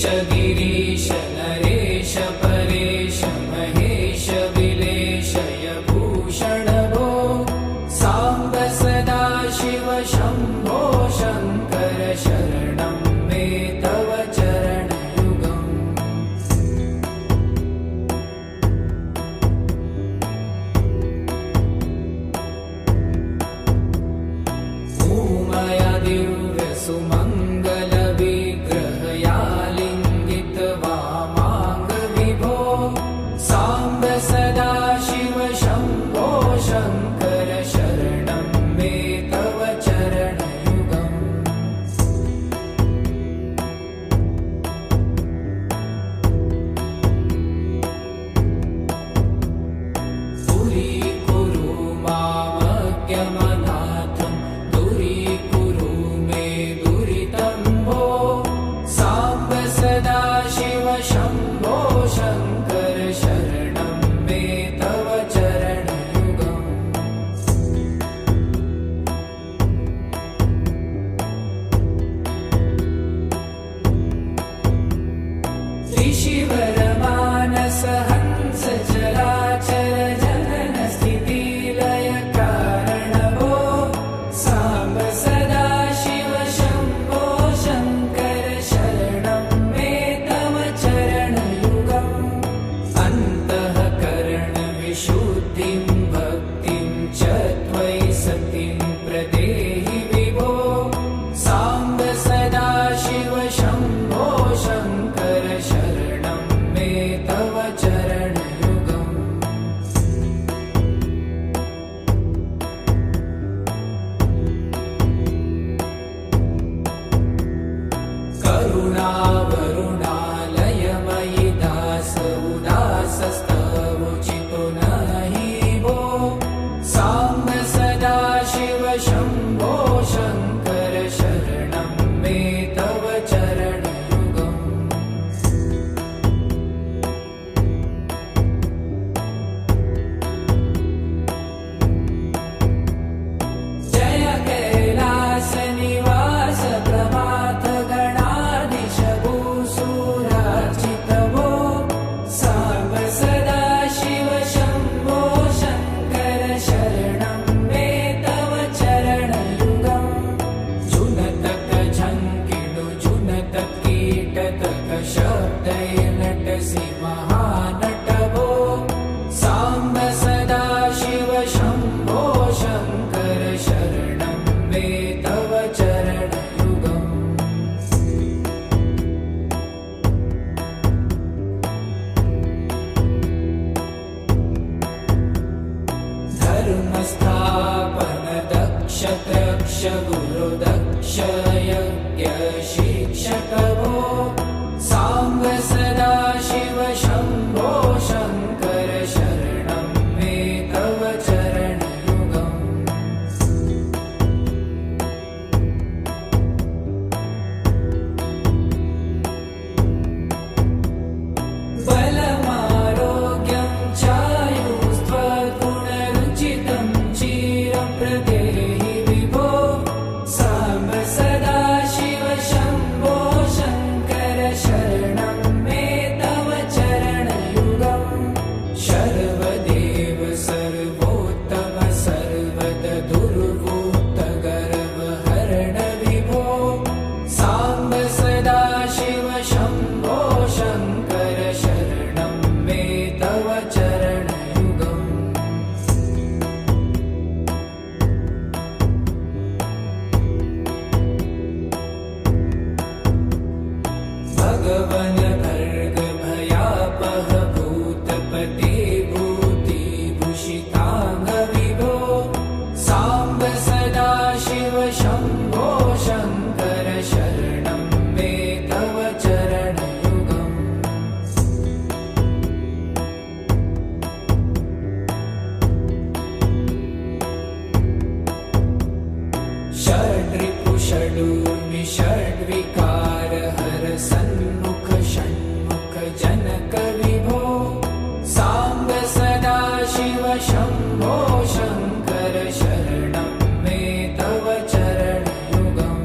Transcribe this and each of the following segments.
गिरीश नरेश परेश महेश विलेशय भूषण भो साम्ब सदा शिव शम्भो शङ्कर शरणं मे तव चरणयुगम् उमया दिव्य सुमङ्गल विग्रहया लिङ्गित वामाङ्ग विभो साम्ब सदा शिव शम्भो शङ्कर शरणं मे तव चरणयुगम् दूरीकुरु मामज्ञमनाथं दूरीकुरु मे दुरितं भो साम्ब सदा शिव शम्भो शङ्कर शरणं मे तव चरणयुगम् त्रिशिवरमानस हंस चराचर जनन स्थितिलय कारण भो साम्ब सदा शिव शम्भो शङ्कर शरणं मे तव चरणयुगम् अन्तःकरण विशुद्धिं भक्तिं च त्वयि सतिं प्रदेहि विभो साम्ब सदा शिव शम्भो शङ्कर शरणं मे तव चरणयुगम् करुणावरुणालयमयि दास उदासस्तवोचितो नहि भो साम्ब सदा शिव शम्भो शङ्कर शरणं मे तव चरणयुगम् जय कैलास निवास प्रमाथ गणाधीश भूसुरार्चित भो साम्ब सदा शिव शम्भो शङ्कर शरणं मे तव चरणयुगम् जुनतक झङ्किडु जुनतक कीटतक शब्दय नटसि महानट भो साम्ब सदा शिव शम्भो शङ्कर शरणं मे तव चरणयुगम् धर्मस्थापन दक्ष त्रक्ष गुरु दक्ष यज्ञ शिक्षक भो साम्ब सदा शिव शम्भो शङ्कर शरणं मे तव चरणयुगम् बलमारोग्यं चायुस्त्वगुणरुचितं चिरं प्रदेहि विभो साम्ब सदा शिव शम्भो शङ्कर शरणं मे तव चरणयुगम् शर्वदेव सर्वोत्तम सर्वद दुर्वूत गर्वहरण विभो साम्ब सदा शिव शम्भो शङ्कर शरणं मे तव चरणयुगम् भगवन भर्ग भयापह भूतपते भूतिभूषिताङ्ग विभो साम्ब सदा शिव शम्भो शङ्कर शरणं मे तव चरणयुगम् षड्रिपु षडूर्मि षड्विकार हर सन्मुख षण्मुख जनक विभो साम्ब सदा शिव शम्भो शङ्कर शरणं मे तव चरणयुगम्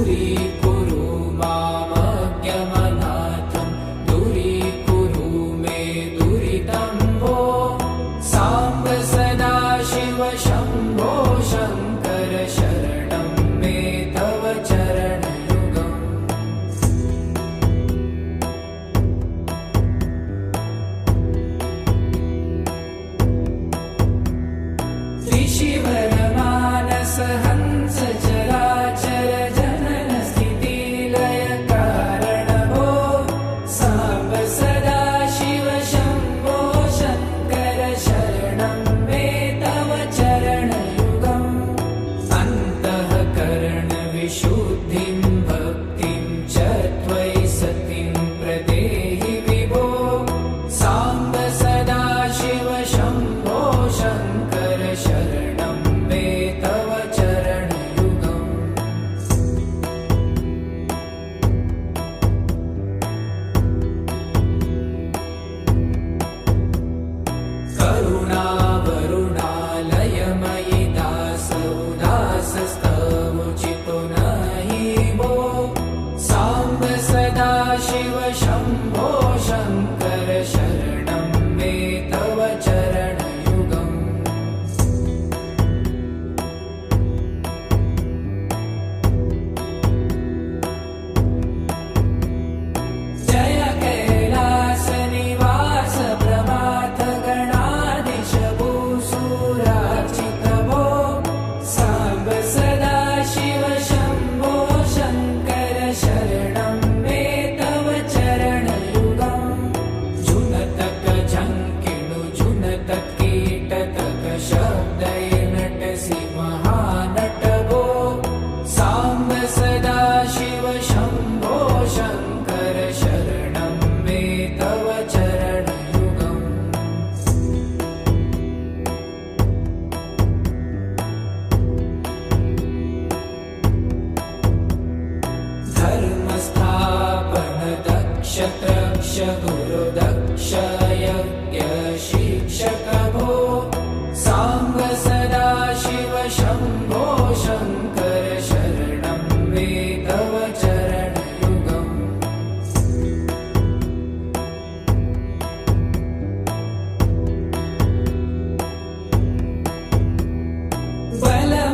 दूरीकुरु मामज्ञमनाथं दूरीकुरु मे दुरितं भो साम्ब सदाशिव शम्भो शङ्कर शरणं मे तव चरणयुगम् ऋषिवरमानस हंस चराचर जनन स्थिति लय कारण भो साम्ब सदाशिव शम्भो शङ्कर शरणं मे तव चरणयुगम् अन्तःकरण विशुद्धिं भक्तिं च त्वयि सतिं प्रदेहि विभो साम्ब सदाशिव शम्भो शङ्कर शरणं मे तव चरणयुगम् करुणावरुणालयमयि दासोदासस्तमुचितो नहि भो साम्ब सदाशिव शम्भो शङ्कर शरणं मे तव चरणयुगम् जय कैलासनिवास प्रमाथ गणाधीश भूसुरार्चित भो साम्ब सदाशिव शम्भो शङ्कर शरणं मे तव चरणयुगम् जुनतक झङ्किणु जुनतक कीटतक शब्दैर्नटसि महानट भो साम्ब सदाशिव शम्भो शङ्कर शरणं मे तव चरणयुगम् धर्मस्थापन दक्ष त्रक्ष गुरुदक्ष यज्ञ शिक्षक भो साम्ब सदाशिव शम्भो शङ्कर शरणं मे तव चरणयुगम्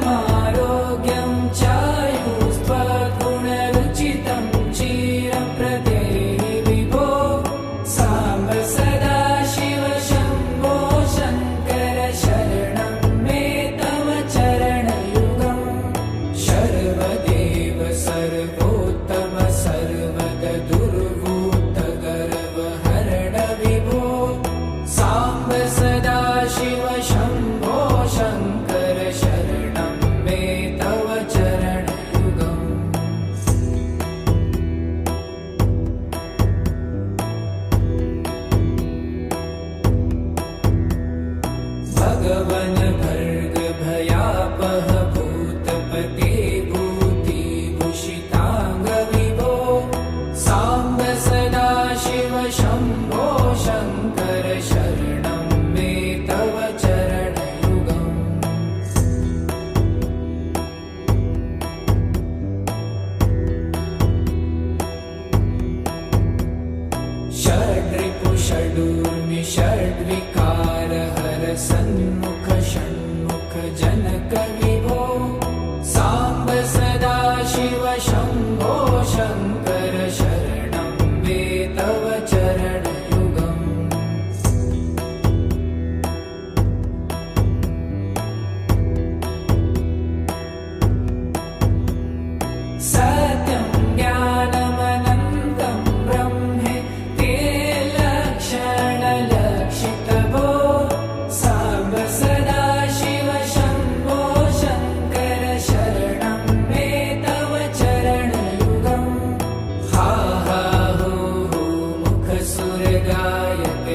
बलमारोग्यं चायुस्त्वगुणरुचितं चिरं प्रदेहि विभो साम्ब सदाशिव शम्भो शङ्कर शरणं मे तव चरणयुगम् शर्वदेव सर्वोत्तम सर्वद दुर्वूत गर्वहरण विभो साम्ब सदाशिव शम्भो शङ्कर शरणं मे तव चरणयुगम् भगवन् भर्ग भयापह भूतपते भूतिभूषिताङ्ग विभो साम्ब सदाशिव शम्भो शङ्कर शरणं मे तव चरणयुगम् षड्रिपु षडूर्मि षड्विकार हर सन्मुख षण्मुख जनक विभो साम्ब सदाशिव शम्भो शङ्कर शरणं मे तव चरणयुगम् सत्यं ज्ञानमनन्तं ब्रह्मे ते लक्षणलक्षित भो साम्ब सदाशिव शम्भो शङ्कर शरणं मे तव चरणयुगम् हा हा हो मुखसुरगायक